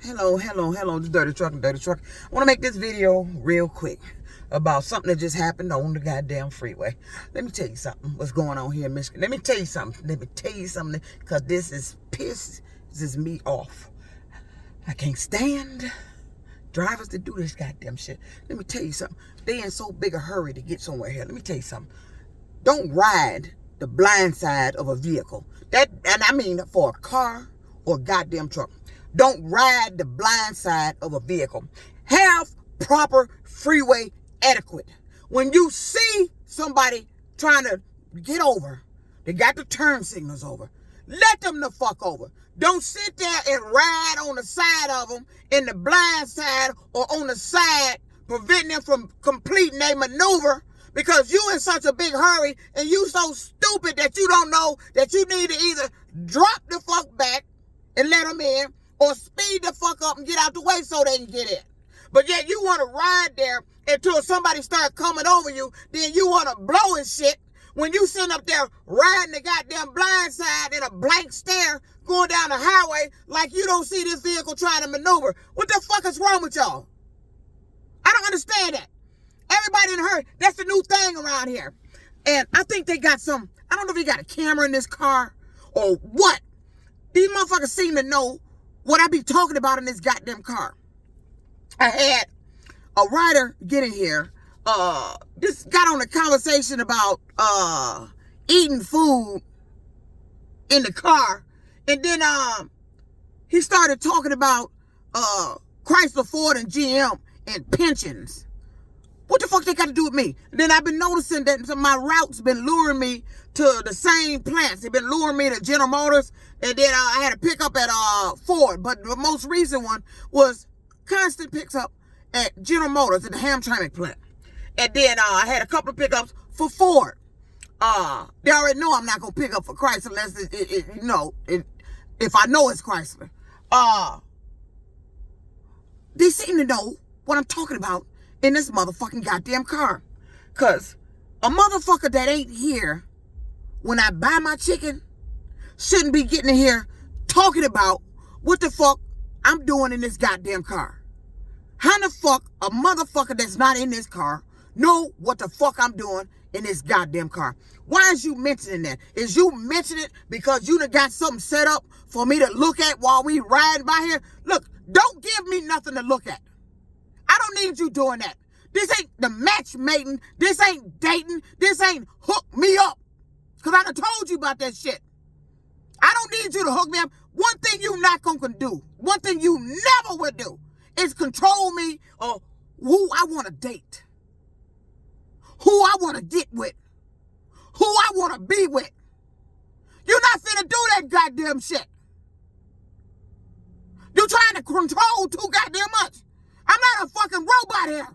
Hello, the Dirty Truck. I want to make this video real quick about something that just happened on the goddamn freeway. Let me tell you something, what's going on here in Michigan. Let me tell you something, because this is me off. I can't stand drivers that do this goddamn shit. Let me tell you something. They in so big a hurry to get somewhere here. Let me tell you something. Don't ride the blind side of a vehicle. And I mean for a car or a goddamn truck. Don't ride the blind side of a vehicle. Have proper freeway etiquette. When you see somebody trying to get over, they got the turn signals over, let them the fuck over. Don't sit there and ride on the side of them in the blind side or on the side, preventing them from completing their maneuver because you in such a big hurry and you so stupid that you don't know that you need to either drop the fuck back and let them in or speed the fuck up and get out the way so they can get in. But yet you want to ride there until somebody start coming over you, then you want to blow and shit. When you sitting up there riding the goddamn blind side in a blank stare going down the highway like you don't see this vehicle trying to maneuver. What the fuck is wrong with y'all? I don't understand that. Everybody in a hurry. That's the new thing around here. And I think they got some, I don't know if they got a camera in this car or what. These motherfuckers seem to know what I be talking about in this goddamn car. I had a rider get in here, just got on a conversation about eating food in the car, and then he started talking about Chrysler, Ford, and GM and pensions. What the fuck they got to do with me? Then I've been noticing that my routes been luring me to the same plants. They've been luring me to General Motors, and then I had a pickup at Ford. But the most recent one was constant picks up at General Motors at the Hamtramck plant. And then I had a couple of pickups for Ford. They already know I'm not gonna pick up for Chrysler unless if I know it's Chrysler. They seem to know what I'm talking about in this motherfucking goddamn car. Cause a motherfucker that ain't here when I buy my chicken shouldn't be getting in here talking about what the fuck I'm doing in this goddamn car. How the fuck a motherfucker that's not in this car know what the fuck I'm doing in this goddamn car? Why is you mentioning that? Is you mentioning it because you done got something set up for me to look at while we riding by here? Look, don't give me nothing to look at. I don't need you doing that. This ain't the matchmaking. This ain't dating. This ain't hook me up. Because I done told you about that shit. I don't need you to hook me up. One thing you not going to do, one thing you never would do, is control me or who I want to date, who I want to get with, who I want to be with. You're not finna do that goddamn shit. You're trying to control too goddamn much. I'm not a fucking robot here.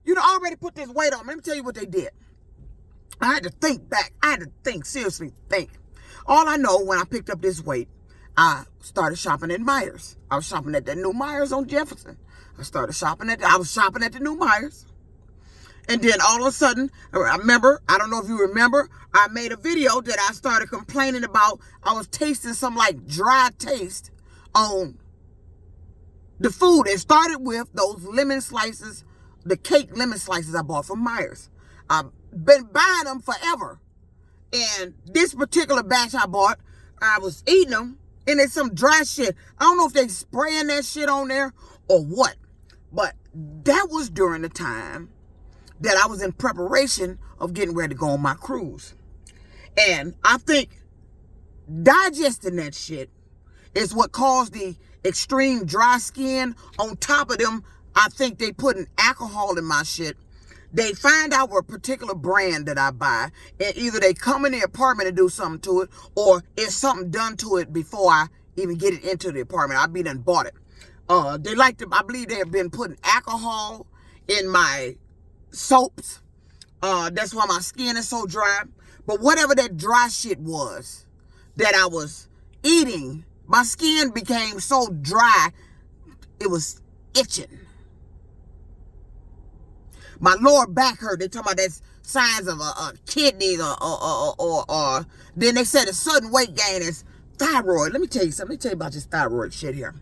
You done already put this weight on. Let me tell you what they did. I had to think back. I had to think, seriously think. All I know, when I picked up this weight, I started shopping at Myers. I was shopping at that new Myers on Jefferson. I was shopping at the new Myers. And then all of a sudden, I don't know if you remember, I made a video that I started complaining about. I was tasting some like dry taste on the food. It started with those lemon slices, the cake lemon slices I bought from Myers. I've been buying them forever. And this particular batch I bought, I was eating them, and it's some dry shit. I don't know if they spraying that shit on there or what. But that was during the time that I was in preparation of getting ready to go on my cruise. And I think digesting that shit is what caused the extreme dry skin. On top of them, I think they putting alcohol in my shit. They find out what particular brand that I buy, and either they come in the apartment and do something to it, or it's something done to it before I even get it into the apartment. I be done bought it. I believe they have been putting alcohol in my soaps. That's why my skin is so dry. But whatever that dry shit was that I was eating, my skin became so dry, it was itching. My lower back hurt. They talking about that's signs of kidneys or then they said a sudden weight gain is thyroid. Let me tell you something. Let me tell you about this thyroid shit here.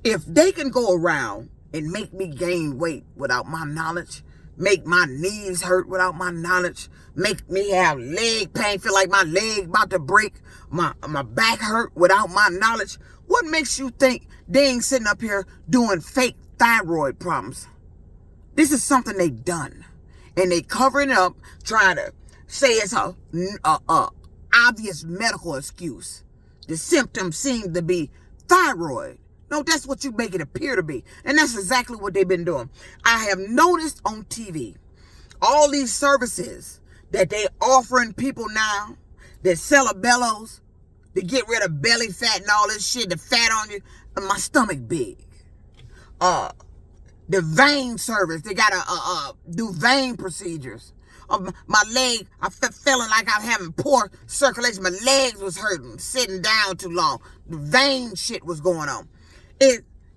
If they can go around and make me gain weight without my knowledge, make my knees hurt without my knowledge, make me have leg pain, feel like my leg about to break, my back hurt without my knowledge, what makes you think they ain't sitting up here doing fake thyroid problems? This is something they done. And they covering it up, trying to say it's a obvious medical excuse. The symptoms seem to be thyroid. No, that's what you make it appear to be. And that's exactly what they've been doing. I have noticed on TV, all these services that they offering people now, that sell a bellows, to get rid of belly fat and all this shit, the fat on you, and my stomach big. The vein service, they gotta do vein procedures. My leg, I feeling like I'm having poor circulation. My legs was hurting, sitting down too long. The vein shit was going on.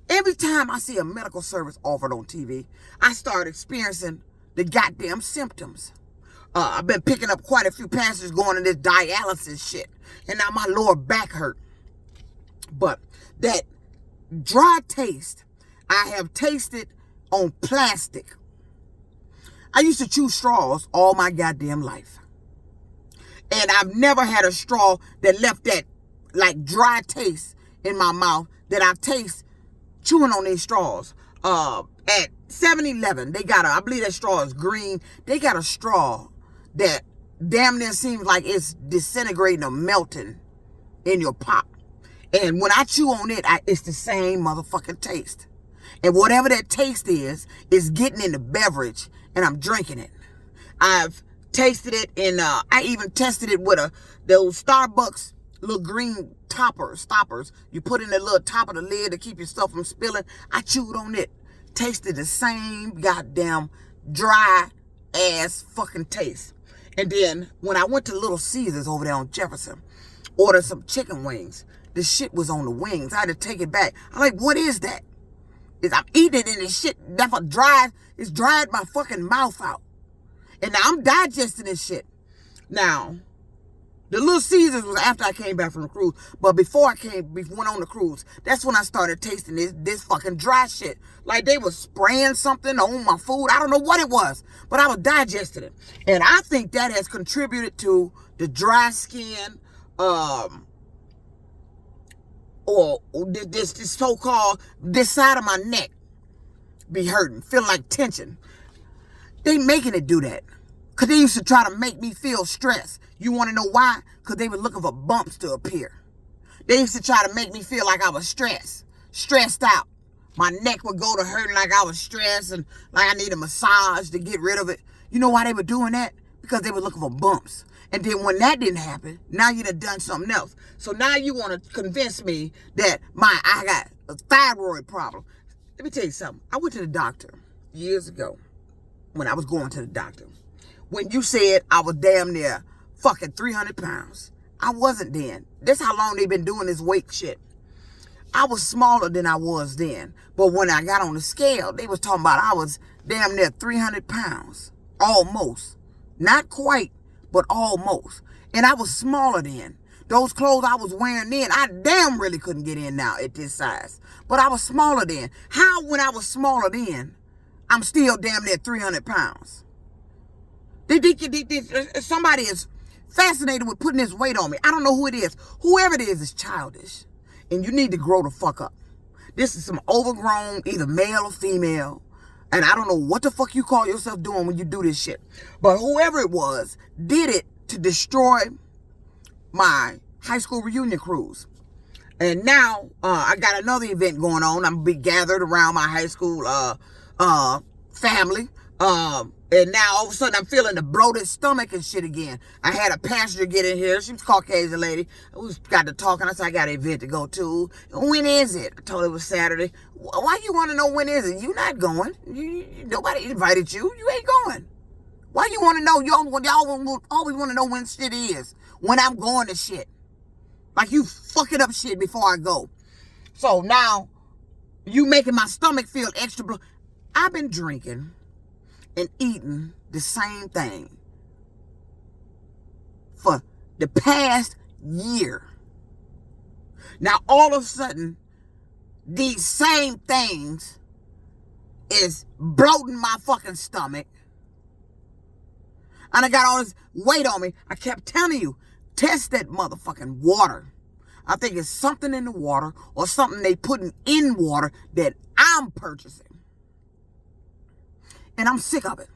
Every time I see a medical service offered on TV, I start experiencing the goddamn symptoms. I've been picking up quite a few passengers going to this dialysis shit, and now my lower back hurt. But that dry taste, I have tasted on plastic. I used to chew straws all my goddamn life. And I've never had a straw that left that like dry taste in my mouth that I taste chewing on these straws. At 7-Eleven, they got I believe that straw is green. They got a straw that damn near seems like it's disintegrating or melting in your pop. And when I chew on it, it's the same motherfucking taste. And whatever that taste is getting in the beverage, and I'm drinking it. I've tasted it, and I even tested it with those Starbucks little green stoppers. You put in the little top of the lid to keep your stuff from spilling. I chewed on it. Tasted the same goddamn dry ass fucking taste. And then when I went to Little Caesars over there on Jefferson, ordered some chicken wings. The shit was on the wings. I had to take it back. I'm like, what is that? I'm eating it and the shit never dried. It's dried my fucking mouth out. And now I'm digesting this shit. Now, the Little Caesars was after I came back from the cruise. But before I went on the cruise, that's when I started tasting this fucking dry shit. Like they was spraying something on my food. I don't know what it was, but I was digesting it. And I think that has contributed to the dry skin, or this so-called, this side of my neck be hurting, feeling like tension. They making it do that. Because they used to try to make me feel stressed. You want to know why? Because they were looking for bumps to appear. They used to try to make me feel like I was stressed out. My neck would go to hurting like I was stressed and like I need a massage to get rid of it. You know why they were doing that? Because they were looking for bumps. And then when that didn't happen, now you done something else. So now you want to convince me that I got a thyroid problem. Let me tell you something. I went to the doctor years ago when I was going to the doctor. When you said I was damn near fucking 300 pounds, I wasn't then. That's how long they've been doing this weight shit. I was smaller than I was then. But when I got on the scale, they was talking about I was damn near 300 pounds. Almost. Not quite, but almost. And I was smaller then. Those clothes I was wearing then, I damn really couldn't get in now at this size. But I was smaller then. How, when I was smaller then, I'm still damn near 300 pounds? Somebody is fascinated with putting this weight on me. I don't know who it is. Whoever it is childish. And you need to grow the fuck up. This is some overgrown, either male or female. And I don't know what the fuck you call yourself doing when you do this shit. But whoever it was did it to destroy my high school reunion cruise. And now I got another event going on. I'm going to be gathered around my high school family. And now all of a sudden I'm feeling the bloated stomach and shit again. I had a passenger get in here. She was a Caucasian lady. We got to talking. I said, I got an event to go to. When is it? I told her it was Saturday. Why you want to know when is it? You not going. Nobody invited you. You ain't going. Why you want to know? Y'all always want to know when shit is. When I'm going to shit. Like you fucking up shit before I go. So now you making my stomach feel extra bloated. I've been drinking and eating the same thing for the past year. Now all of a sudden, these same things is bloating my fucking stomach. And I got all this weight on me. I kept telling you, test that motherfucking water. I think it's something in the water or something they putting in water that I'm purchasing. And I'm sick of it.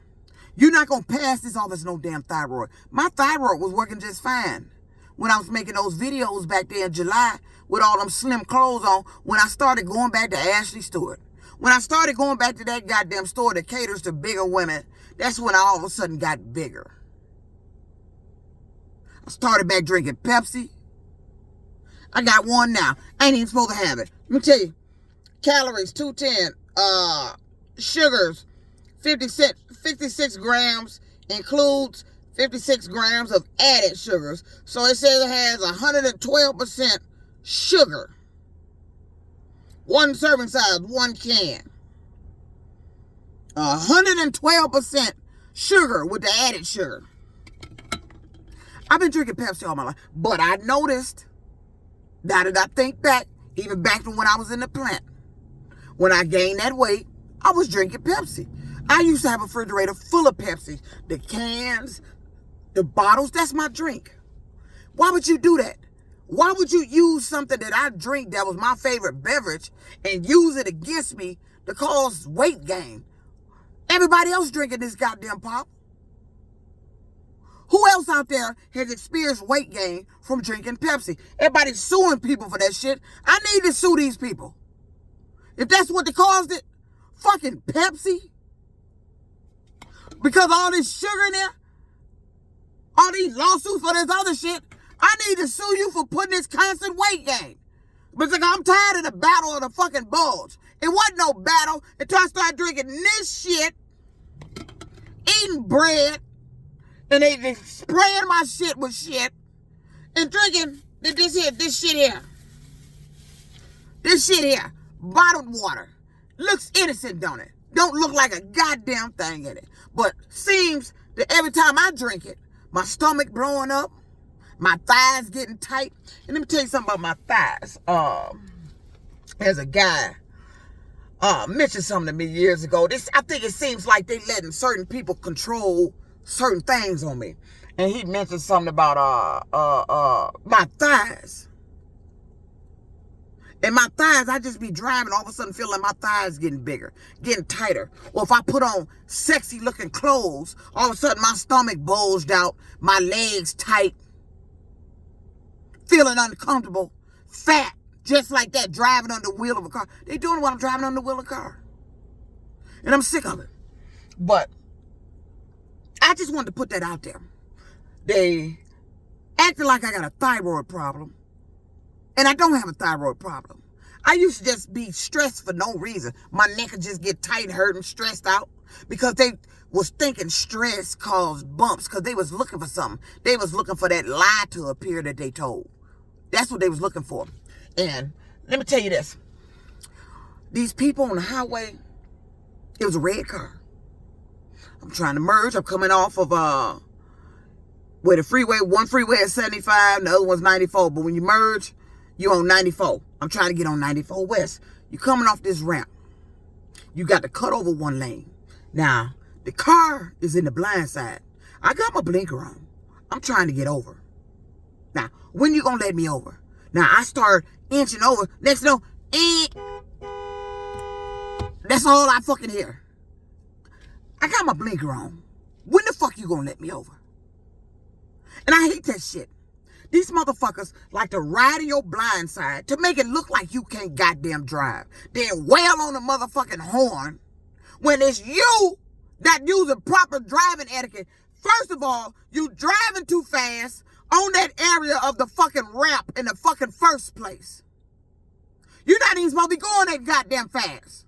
You're not going to pass this off as no damn thyroid. My thyroid was working just fine when I was making those videos back there in July with all them slim clothes on, when I started going back to Ashley Stewart. When I started going back to that goddamn store that caters to bigger women, that's when I all of a sudden got bigger. I started back drinking Pepsi. I got one now. I ain't even supposed to have it. Let me tell you. Calories, 210. Sugars, 56 grams. Includes 56 grams of added sugars. So it says it has 112% sugar. One serving size, one can. 112% sugar with the added sugar. I've been drinking Pepsi all my life. But I noticed, now that I think back, even back to when I was in the plant, when I gained that weight, I was drinking Pepsi. I used to have a refrigerator full of Pepsi. The cans, the bottles, that's my drink. Why would you do that? Why would you use something that I drink that was my favorite beverage and use it against me to cause weight gain? Everybody else drinking this goddamn pop. Who else out there has experienced weight gain from drinking Pepsi? Everybody's suing people for that shit. I need to sue these people. If that's what they caused it, fucking Pepsi. Because all this sugar in there, all these lawsuits for this other shit, I need to sue you for putting this constant weight gain. Because I'm tired of the battle of the fucking bulge. It wasn't no battle until I started drinking this shit, eating bread, and they spraying my shit with shit, and drinking this shit here. This shit here, bottled water. Looks innocent, don't it? Don't look like a goddamn thing in it. But seems that every time I drink it, my stomach blowing up, my thighs getting tight. And let me tell you something about my thighs. There's a guy mentioned something to me years ago. I think it seems like they letting certain people control certain things on me. And he mentioned something about my thighs. And my thighs, I just be driving, all of a sudden feel like my thighs getting bigger, getting tighter. Or if I put on sexy looking clothes, all of a sudden my stomach bulged out, my legs tight, feeling uncomfortable, fat, just like that, driving on the wheel of a car. They doing it while I'm driving on the wheel of a car. And I'm sick of it. But I just wanted to put that out there. They acting like I got a thyroid problem. And I don't have a thyroid problem. I used to just be stressed for no reason. My neck would just get tight, hurt, and stressed out. Because they was thinking stress caused bumps. Because they was looking for something. They was looking for that lie to appear that they told. That's what they was looking for. And let me tell you this. These people on the highway, it was a red car. I'm trying to merge. I'm coming off of where the freeway, one freeway is 75, and the other one's 94. But when you merge, you're on 94. I'm trying to get on 94 West. You're coming off this ramp. You got to cut over one lane. Now, the car is in the blind side. I got my blinker on. I'm trying to get over. Now, when you going to let me over? Now, I start inching over. Next thing you know, that's all I fucking hear. I got my blinker on. When the fuck you going to let me over? And I hate that shit. These motherfuckers like to ride in your blind side to make it look like you can't goddamn drive. Then wail on the motherfucking horn when it's you that using proper driving etiquette. First of all, you driving too fast on that area of the fucking ramp in the fucking first place. You're not even supposed to be going that goddamn fast.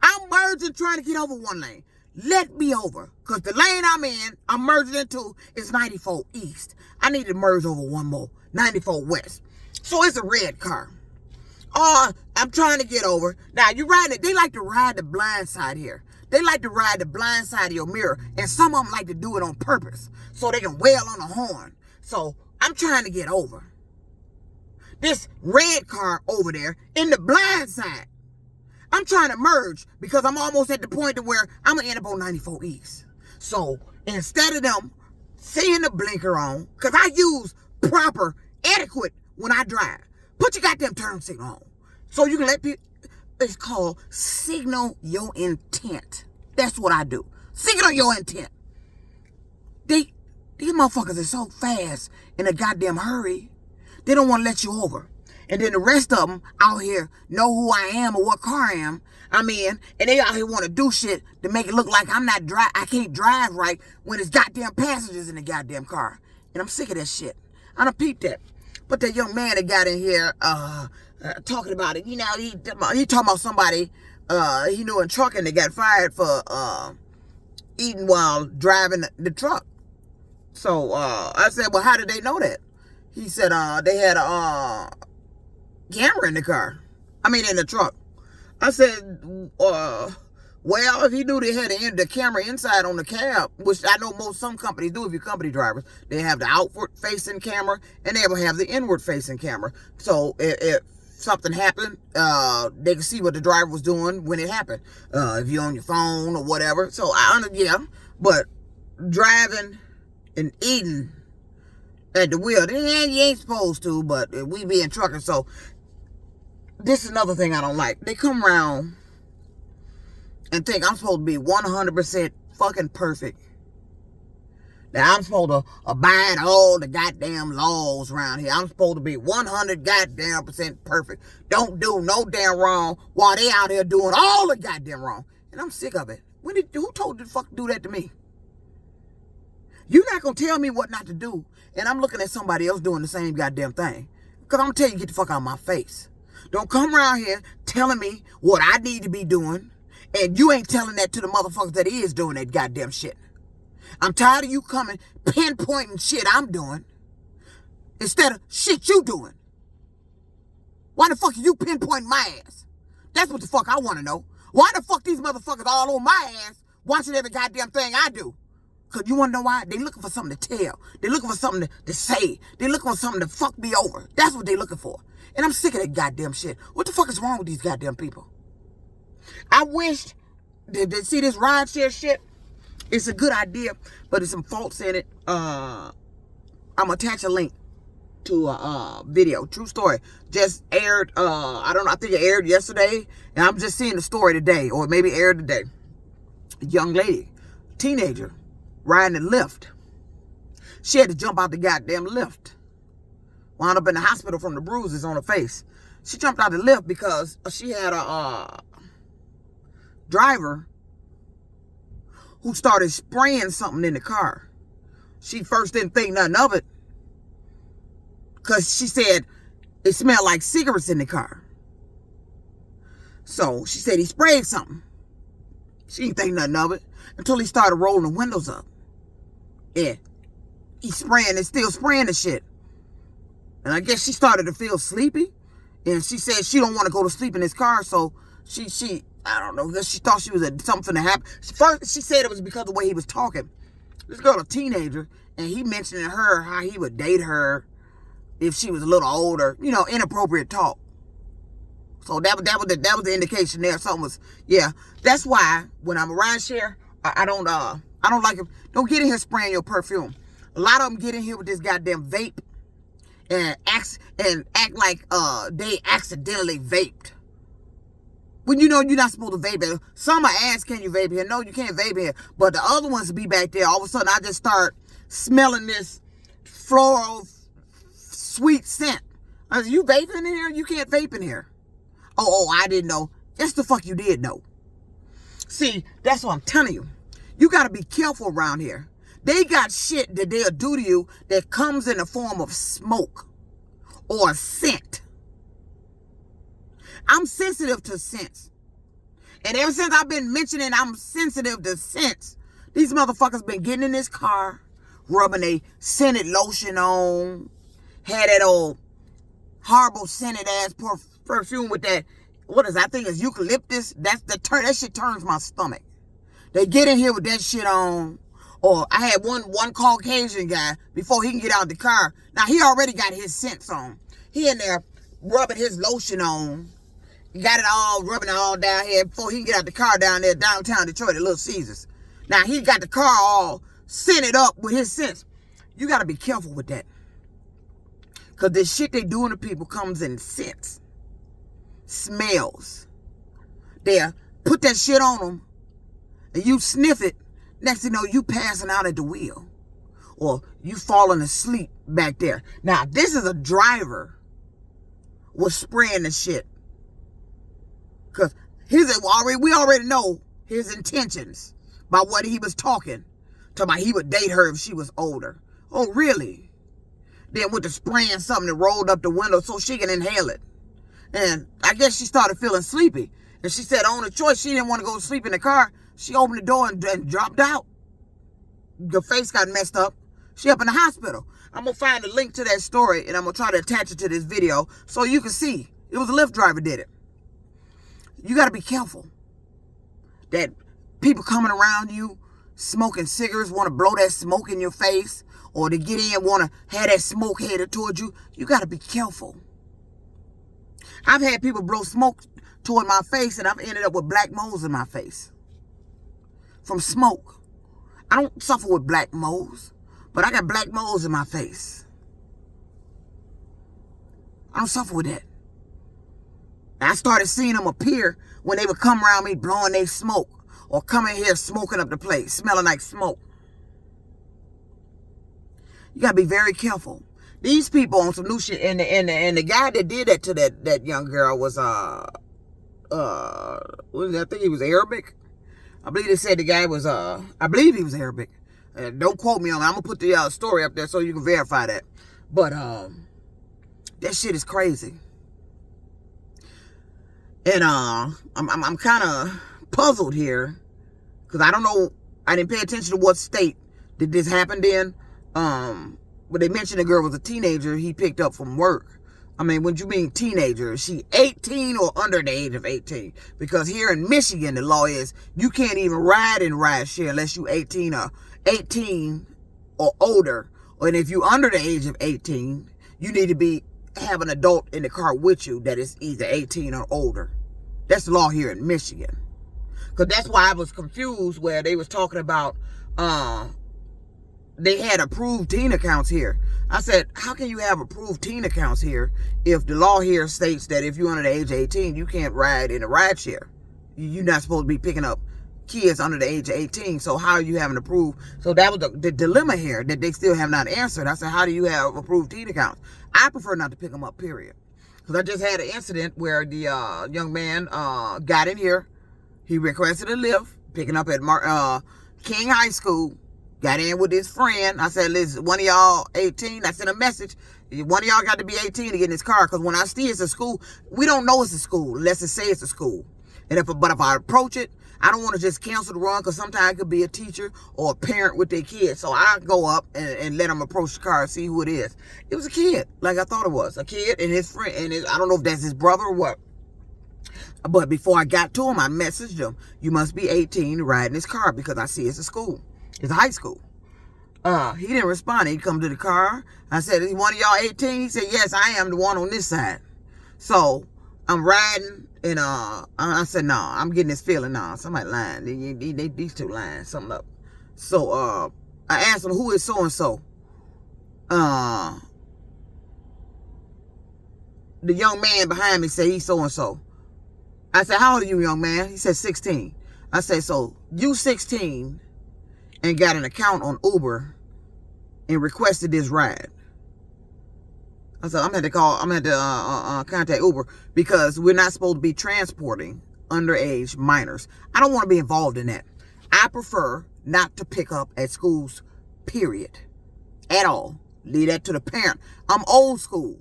I'm merging trying to get over one lane. Let me over. Because the lane I'm in, I'm merging into, is 94 East. I need to merge over one more. 94 West. So it's a red car. I'm trying to get over. Now, you riding it. They like to ride the blind side here. They like to ride the blind side of your mirror. And some of them like to do it on purpose. So they can wail on the horn. So I'm trying to get over. this red car over there in the blind side. I'm trying to merge because I'm almost at the point to where I'm going to end up on 94 East. So instead of them seeing the blinker on, because I use proper, adequate when I drive, put your goddamn turn signal on. So you can let people, it's called signal your intent. That's what I do. Signal your intent. These motherfuckers are so fast in a goddamn hurry, they don't want to let you over. And then the rest of them out here know who I am or what car I'm in, and they out here want to do shit to make it look like I can't drive right when there's goddamn passengers in the goddamn car. And I'm sick of that shit. I done peeped that. But that young man that got in here talking about it, you know, he talking about somebody he knew in trucking that got fired for eating while driving the truck. So I said, well, how did they know that? He said they had a camera in the car. I mean, in the truck. I said, well, if he knew they had the camera inside on the cab, which I know some companies do if you're company drivers, they have the outward-facing camera and they will have the inward-facing camera. So if something happened, they can see what the driver was doing when it happened. If you're on your phone or whatever. So, but driving and eating at the wheel, you ain't supposed to, but we being truckers, so this is another thing I don't like. They come around and think I'm supposed to be 100% fucking perfect. That I'm supposed to abide all the goddamn laws around here. I'm supposed to be 100 goddamn % perfect. Don't do no damn wrong while they out here doing all the goddamn wrong. And I'm sick of it. Who told you to fuck do that to me? You're not going to tell me what not to do, and I'm looking at somebody else doing the same goddamn thing. Because I'm going to tell you, get the fuck out of my face. Don't come around here telling me what I need to be doing, and you ain't telling that to the motherfuckers that is doing that goddamn shit. I'm tired of you coming, pinpointing shit I'm doing, instead of shit you doing. Why the fuck are you pinpointing my ass? That's what the fuck I want to know. Why the fuck these motherfuckers all on my ass watching every goddamn thing I do? Because you want to know why? They looking for something to tell. They looking for something to say. They looking for something to fuck me over. That's what they looking for. And I'm sick of that goddamn shit. What the fuck is wrong with these goddamn people? I wish, they see this rideshare shit? It's a good idea, but there's some faults in it. I'm going to attach a link to a video. True story. Just aired, I don't know, I think it aired yesterday. And I'm just seeing the story today, or maybe aired today. A young lady, teenager, riding a lift. She had to jump out the goddamn lift. Wound up in the hospital from the bruises on her face. She jumped out the lift because she had a driver who started spraying something in the car. She first didn't think nothing of it because she said it smelled like cigarettes in the car. So she said he sprayed something. She didn't think nothing of it until he started rolling the windows up. Yeah, he's spraying and still spraying the shit. And I guess she started to feel sleepy. And she said she don't want to go to sleep in this car. So she I don't know, because she thought she was something to happen. First, she said it was because of the way he was talking. This girl, a teenager, and he mentioned to her how he would date her if she was a little older. You know, inappropriate talk. So that was the indication there. Something was, yeah. That's why when I'm a rideshare, I don't like it. Don't get in here spraying your perfume. A lot of them get in here with this goddamn vape and act like they accidentally vaped. When you know you're not supposed to vape here. Some are ask, can you vape here? No, you can't vape here. But the other ones be back there. All of a sudden, I just start smelling this floral sweet scent. I said, you vaping in here? You can't vape in here. Oh, I didn't know. Yes, the fuck you did know. See, that's what I'm telling you. You got to be careful around here. They got shit that they'll do to you that comes in the form of smoke or scent. I'm sensitive to scents. And ever since I've been mentioning I'm sensitive to scents, these motherfuckers been getting in this car, rubbing a scented lotion on, had that old horrible scented ass perfume with that, I think it's eucalyptus. That shit turns my stomach. They get in here with that shit on. Or I had one Caucasian guy, before he can get out of the car. Now, he already got his scents on. He in there rubbing his lotion on. He got it all, rubbing it all down here before he can get out the car down there downtown Detroit at Little Caesars. Now, he got the car all scented up with his scents. You got to be careful with that. Because this shit they doing to people comes in scents, smells. They'll put that shit on them, and you sniff it. Next thing you know, you passing out at the wheel. Or you falling asleep back there. Now, this is a driver was spraying the shit. Because we already know his intentions by what he was talking about. He would date her if she was older. Oh, really? Then went to spraying something that rolled up the window so she can inhale it. And I guess she started feeling sleepy. And she said, on the choice, she didn't want to go to sleep in the car. She opened the door and dropped out. The face got messed up. She up in the hospital. I'm going to find a link to that story, and I'm going to try to attach it to this video so you can see. It was a Lyft driver did it. You got to be careful that people coming around you smoking cigarettes want to blow that smoke in your face, or to get in want to have that smoke headed towards you. You got to be careful. I've had people blow smoke toward my face, and I've ended up with black moles in my face from smoke. I don't suffer with black moles, but I got black moles in my face. I don't suffer with that. I started seeing them appear when they would come around me blowing their smoke, or come in here smoking up the place, smelling like smoke. You gotta be very careful. These people on some new shit, and the guy that did that to that young girl was what was that? I think he was Arabic. I believe they said the guy was I believe he was Arabic. Don't quote me on that. I'm gonna put the story up there so you can verify that. But that shit is crazy. And I'm kind of puzzled here, because I don't know. I didn't pay attention to what state did this happen in. But they mentioned the girl was a teenager he picked up from work. I mean, when you mean teenager, is she 18 or under the age of 18? Because here in Michigan, the law is you can't even ride in rideshare unless you 18 or older. And if you're under the age of 18, you need to have an adult in the car with you that is either 18 or older. That's the law here in Michigan. Because that's why I was confused where they was talking about they had approved teen accounts here. I said, how can you have approved teen accounts here if the law here states that if you're under the age of 18, you can't ride in a rideshare? You're not supposed to be picking up kids under the age of 18. So how are you having approved? So that was the dilemma here that they still have not answered. I said, how do you have approved teen accounts? I prefer not to pick them up, period. Because I just had an incident where the young man got in here. He requested a lift, picking up at King High School. Got in with his friend. I said, listen, one of y'all 18. I sent a message. One of y'all got to be 18 to get in this car. Because when I see it's a school, we don't know it's a school unless it say it's a school. But if I approach it, I don't want to just cancel the run, because sometimes it could be a teacher or a parent with their kid. So I go up and let them approach the car and see who it is. It was a kid, like I thought it was. A kid and his friend. And I don't know if that's his brother or what. But before I got to him, I messaged him. You must be 18 to ride in this car, because I see it's a school. It's a high school. He didn't respond. He come to the car. I said, is one of y'all 18? He said, yes, I am the one on this side. So I'm riding, and I said, no, I'm getting this feeling. No, somebody lying. These two lying something up. So I asked him, who is so-and-so? The young man behind me said, he's so-and-so. I said, how old are you, young man? He said, 16. I said, so you 16 and got an account on Uber and requested this ride. I said, I'm going to contact Uber, because we're not supposed to be transporting underage minors. I don't want to be involved in that. I prefer not to pick up at schools, period. At all. Leave that to the parent. I'm old school.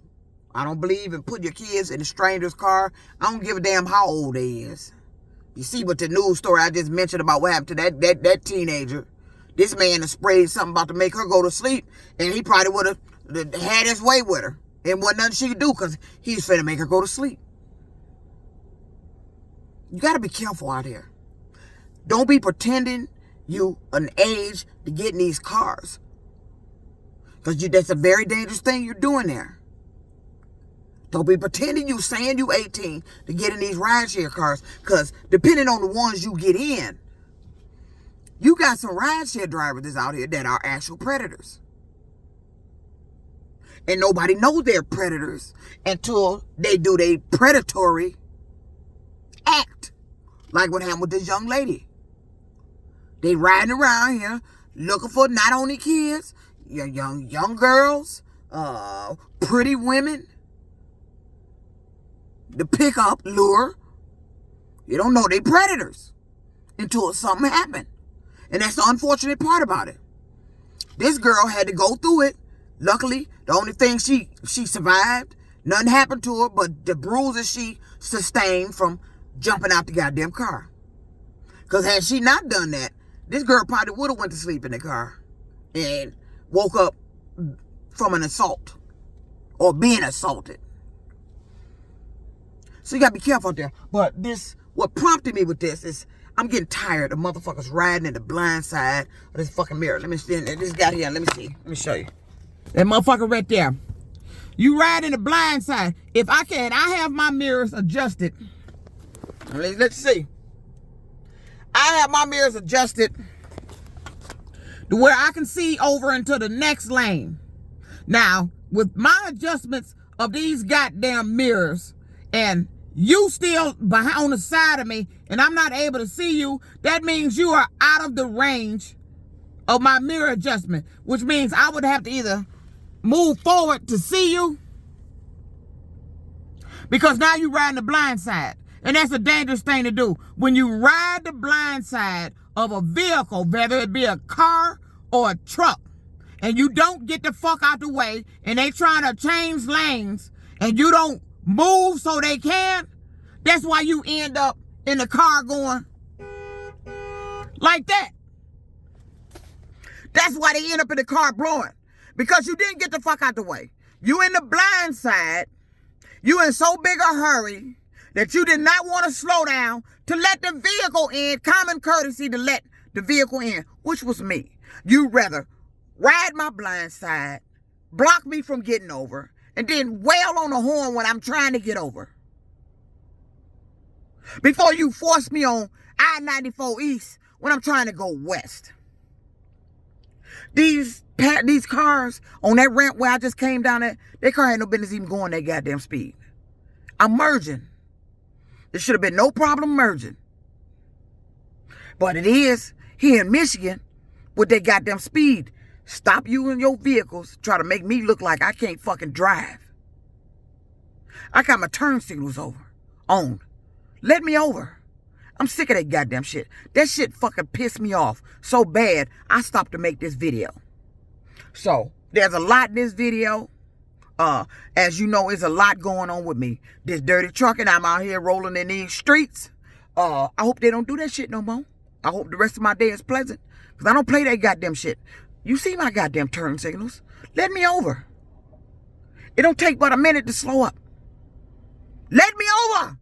I don't believe in putting your kids in a stranger's car. I don't give a damn how old they is. You see what the news story I just mentioned about what happened to that teenager. This man has sprayed something about to make her go to sleep, and he probably would have had his way with her. And wasn't nothing she could do, because he's finna make her go to sleep. You got to be careful out here. Don't be pretending you an age to get in these cars. Because that's a very dangerous thing you're doing there. Don't be pretending you saying you 18 to get in these rideshare cars. Because depending on the ones you get in, you got some rideshare drivers that's out here that are actual predators. And nobody knows they're predators until they do their predatory act. Like what happened with this young lady. They riding around here looking for not only kids, young girls, pretty women. The pickup lure. You don't know they predators until something happened. And that's the unfortunate part about it. This girl had to go through it. Luckily, the only thing she survived, nothing happened to her but the bruises she sustained from jumping out the goddamn car. Because had she not done that, this girl probably would have went to sleep in the car and woke up from an assault or being assaulted. So you got to be careful out there. But what prompted me with this is I'm getting tired of motherfuckers riding in the blind side of this fucking mirror. Let me see this guy here. Let me see. Let me show you. That motherfucker right there. You ride in the blind side. If I have my mirrors adjusted. Let's see. I have my mirrors adjusted to where I can see over into the next lane. Now, with my adjustments of these goddamn mirrors, and you still behind on the side of me, and I'm not able to see you, that means you are out of the range of my mirror adjustment, which means I would have to either move forward to see you, because now you're riding the blind side. And that's a dangerous thing to do. When you ride the blind side of a vehicle, whether it be a car or a truck, and you don't get the fuck out the way, and they trying to change lanes, and you don't move so they can, that's why you end up in the car going like that. That's why they end up in the car blowing. Because you didn't get the fuck out the way. You in the blind side, you in so big a hurry that you did not want to slow down to let the vehicle in, common courtesy to let the vehicle in, which was me. You rather ride my blind side, block me from getting over, and then wail on the horn when I'm trying to get over. Before you force me on I-94 East when I'm trying to go west. These cars on that ramp where I just came down at, their car had no business even going that goddamn speed. I'm merging. There should have been no problem merging. But it is here in Michigan with that goddamn speed. Stop you and your vehicles, try to make me look like I can't fucking drive. I got my turn signals on. Let me over. I'm sick of that goddamn shit. That shit fucking pissed me off so bad, I stopped to make this video. So, there's a lot in this video. As you know, there's a lot going on with me. This dirty truck, and I'm out here rolling in these streets. I hope they don't do that shit no more. I hope the rest of my day is pleasant. Because I don't play that goddamn shit. You see my goddamn turn signals. Let me over. It don't take but a minute to slow up. Let me over.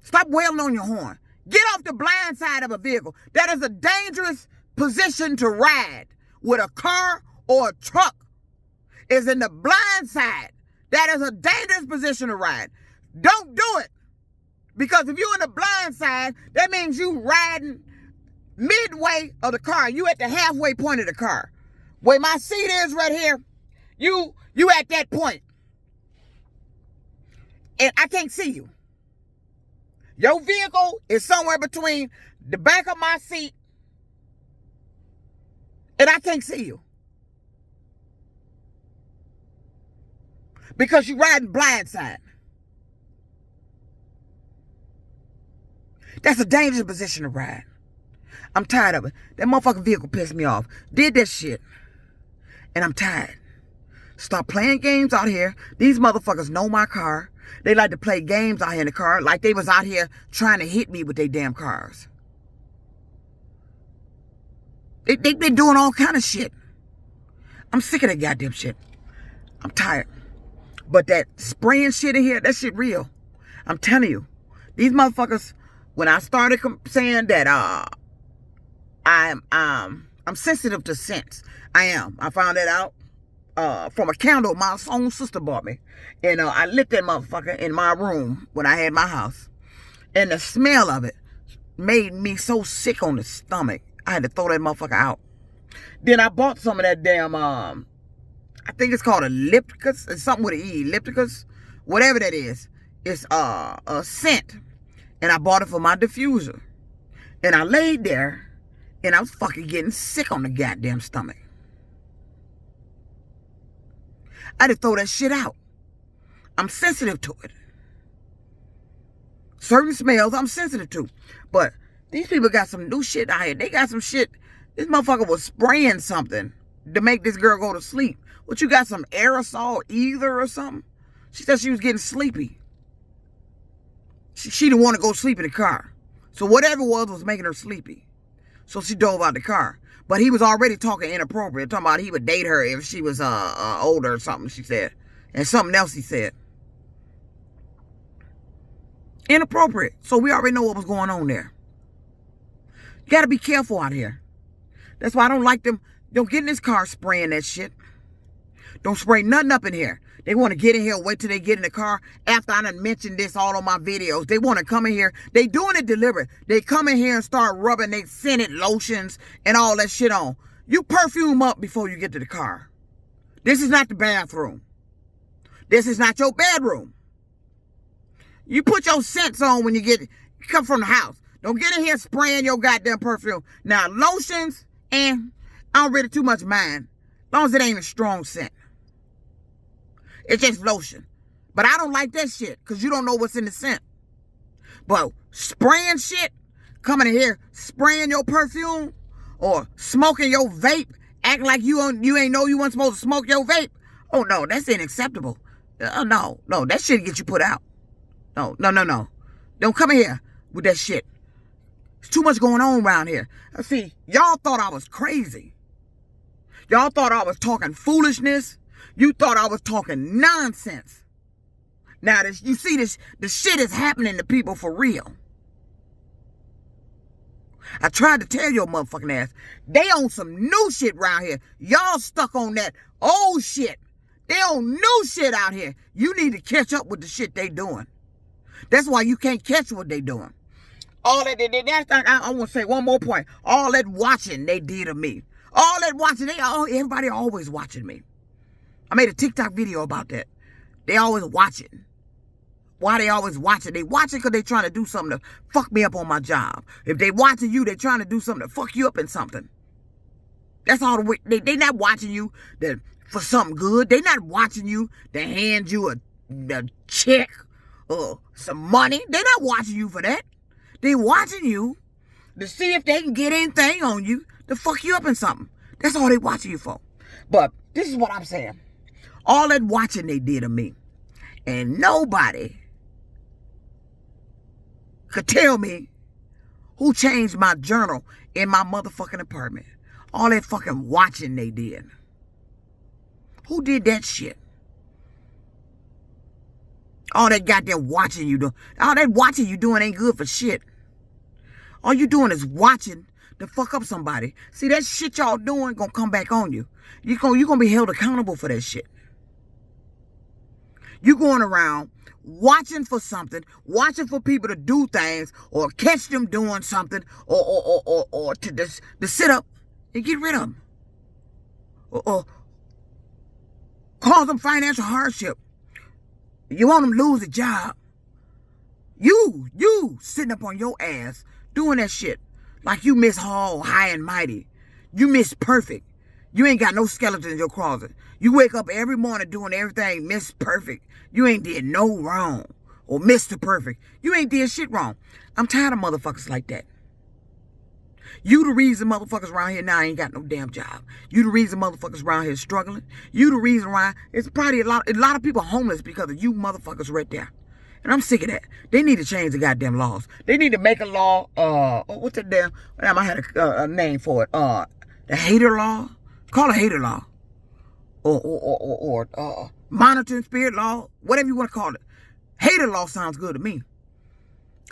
Stop wailing on your horn. Get off the blind side of a vehicle. That is a dangerous position to ride with a car or a truck. Is in the blind side. That is a dangerous position to ride. Don't do it. Because if you're in the blind side, that means you riding midway of the car. You at the halfway point of the car. Where my seat is right here, you at that point. And I can't see you. Your vehicle is somewhere between the back of my seat and I can't see you. Because you're riding blindside. That's a dangerous position to ride. I'm tired of it. That motherfucking vehicle pissed me off. Did that shit. And I'm tired. Stop playing games out here. These motherfuckers know my car. They like to play games out here in the car like they was out here trying to hit me with their damn cars. They been doing all kind of shit. I'm sick of that goddamn shit. I'm tired. But that spraying shit in here, that shit real. I'm telling you. These motherfuckers, when I started saying that I'm sensitive to scents. I am. I found that out from a candle my own sister bought me. And I lit that motherfucker in my room when I had my house. And the smell of it made me so sick on the stomach. I had to throw that motherfucker out. Then I bought some of that damn, I think it's called Ellipticus. It's something with an E. Ellipticus. Whatever that is. It's a scent. And I bought it for my diffuser. And I laid there. And I was fucking getting sick on the goddamn stomach. I had to throw that shit out. I'm sensitive to it. Certain smells I'm sensitive to. But these people got some new shit out here. They got some shit. This motherfucker was spraying something to make this girl go to sleep. What, you got some aerosol ether or something? She said she was getting sleepy. She didn't want to go sleep in the car. So whatever it was making her sleepy. So she dove out the car. But he was already talking inappropriate. Talking about he would date her if she was older or something, she said. And something else he said. Inappropriate. So we already know what was going on there. You got to be careful out here. That's why I don't like them. Don't get in this car spraying that shit. Don't spray nothing up in here. They want to get in here, wait till they get in the car. After I done mentioned this all on my videos, they want to come in here. They doing it deliberate. They come in here and start rubbing their scented lotions and all that shit on. You perfume up before you get to the car. This is not the bathroom. This is not your bedroom. You put your scents on when you come from the house. Don't get in here spraying your goddamn perfume. Now, lotions, and I don't really too much mind. As long as it ain't a strong scent. It's just lotion. But I don't like that shit because you don't know what's in the scent. But spraying shit, coming in here, spraying your perfume or smoking your vape, acting like you ain't know you weren't supposed to smoke your vape. Oh, no, that's unacceptable. No, that shit get you put out. No. Don't come in here with that shit. There's too much going on around here. See, y'all thought I was crazy. Y'all thought I was talking foolishness. You thought I was talking nonsense. Now, you see this, the shit is happening to people for real. I tried to tell your motherfucking ass, they on some new shit around here. Y'all stuck on that old shit. They on new shit out here. You need to catch up with the shit they doing. That's why you can't catch what they doing. All that, I want to say one more point. All that watching they did of me. All that watching, everybody always watching me. I made a TikTok video about that. They always watching. Why they always watching? They watching because they trying to do something to fuck me up on my job. If they watching you, they trying to do something to fuck you up in something. That's all the way. They not watching you for something good. They not watching you to hand you a check or some money. They not watching you for that. They watching you to see if they can get anything on you to fuck you up in something. That's all they watching you for. But this is what I'm saying. All that watching they did of me. And nobody could tell me who changed my journal in my motherfucking apartment. All that fucking watching they did. Who did that shit? All that goddamn watching you doing. All that watching you doing ain't good for shit. All you doing is watching to fuck up somebody. See, that shit y'all doing gonna come back on you. You gonna be held accountable for that shit. You going around watching for something, watching for people to do things, or catch them doing something, or to sit up and get rid of them, or cause them financial hardship. You want them to lose a job. You sitting up on your ass doing that shit like you Miss Hall, high and mighty. You Miss Perfect. You ain't got no skeleton in your closet. You wake up every morning doing everything Miss Perfect. You ain't did no wrong. Or Mr. Perfect. You ain't did shit wrong. I'm tired of motherfuckers like that. You the reason motherfuckers around here now ain't got no damn job. You the reason motherfuckers around here struggling. You the reason why it's probably a lot of people homeless because of you motherfuckers right there. And I'm sick of that. They need to change the goddamn laws. They need to make a law, what's that damn, I had a name for it. The hater law. Call it a hater law. Or monitoring spirit law. Whatever you want to call it. Hater law sounds good to me.